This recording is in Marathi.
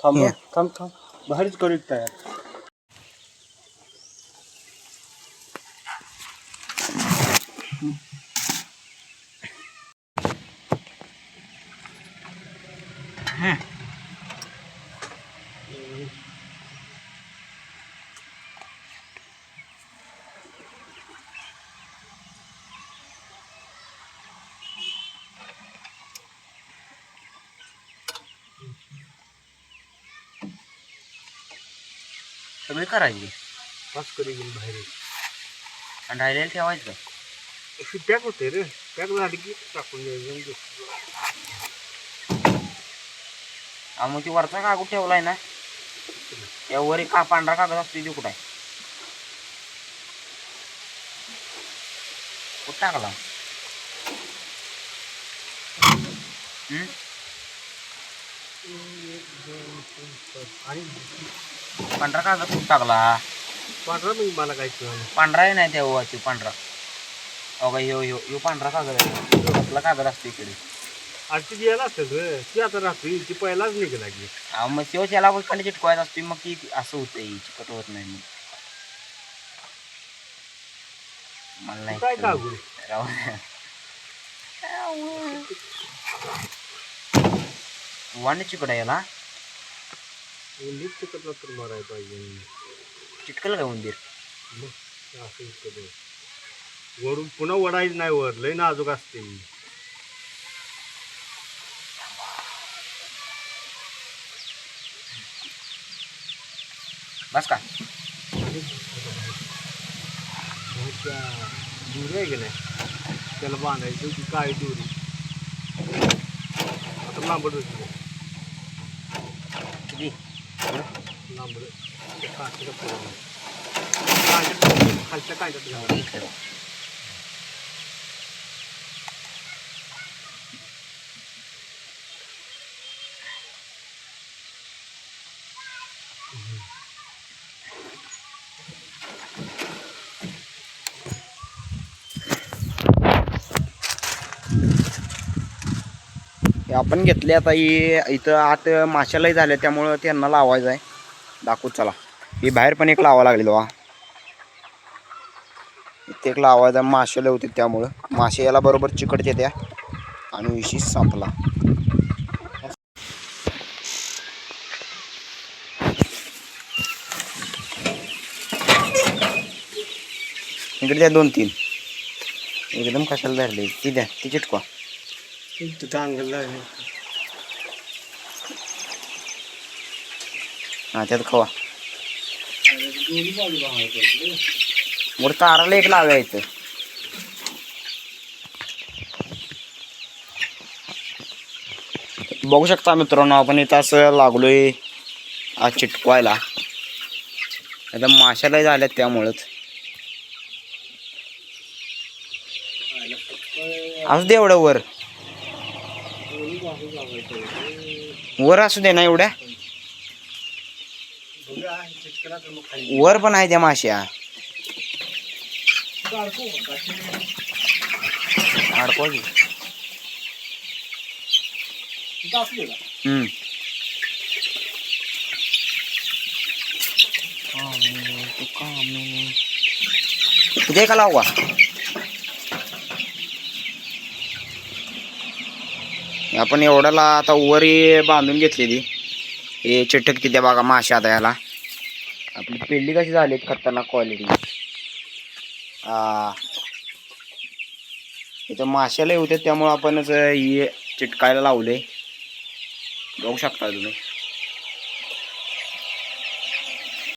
थांब थांब थांब बाहेरच करीत तयार. सगळे करायचे पाच करी घेऊन बाहेर आणि राहिलेलं ठेवायचं. अशी पॅक होते रे. पॅक झाली की टाकून द्यायचं. मग ती वरचा कागद ठेवलाय ना त्यावर एक पांढरा कागद असतो तो कुठं आहे कुठं टाकला? आणि पांढरा कागद कुठं टाकला? पांढरा मग मला काय पांढराही नाही त्या ओवाची पांढरा. अगं ह्यो ह्यो ह्यो पांढरा कागद आहे. कसला कागद असतो इकडे? आरती द्यायला असतं रे. ती आता राहते ती पहिलाच निघाला की. मग त्यो त्याला खाली चिटकवायचा असतो मग ती असं होतंय चिकट होत नाही. मग मला नाही काय कागद वाणी चिकट आहे याला. उंदीर चिकटला तर मारायला पाहिजे. चिटकल काय उंदीर? मग असं इतकं वरून पुन्हा वडायचं नाही. वर लय नाजूक असते. बस का दूर आहे की नाही त्याला बांधायचं की काय दोरी आता लांबड होती किती लांबड खालच्या कांड्यात घालायचं. आपण घेतले आता इथं आत माशालाही झाल्या त्यामुळं त्यांना लावायचं आहे. दाखवू चला. ही बाहेर पण एक लावा लागलेलो वा इथे एक लावायचा. माशाला होते त्यामुळं मासे याला बरोबर चिकटते त्या आणि विषय संपला. इकडे द्या 2-3 एकदम कशाला धरले ती द्या ती चिटकवा. हा त्यात खवा वर ताराला एक लावायचं. बघू शकता मित्रांनो आपण इथं असं लागलोय आज चिटकवायला. आता माशाला झाल्यात त्यामुळंच असू दे एवढं वर वर असू दे ना एवढ्या वर पण आहे त्या माश्या अडकवा की. तुझे का लावा आपण एवढ्याला आता वर बांधून घेतलेली हे चिटक तिथे बघा माशा. आता याला आपली पेंडी कशी झाली खतरनाक क्वालिटी. इथं माशाला होते त्यामुळे आपणच हे चिटकायला लावले. बघू शकता तुम्ही.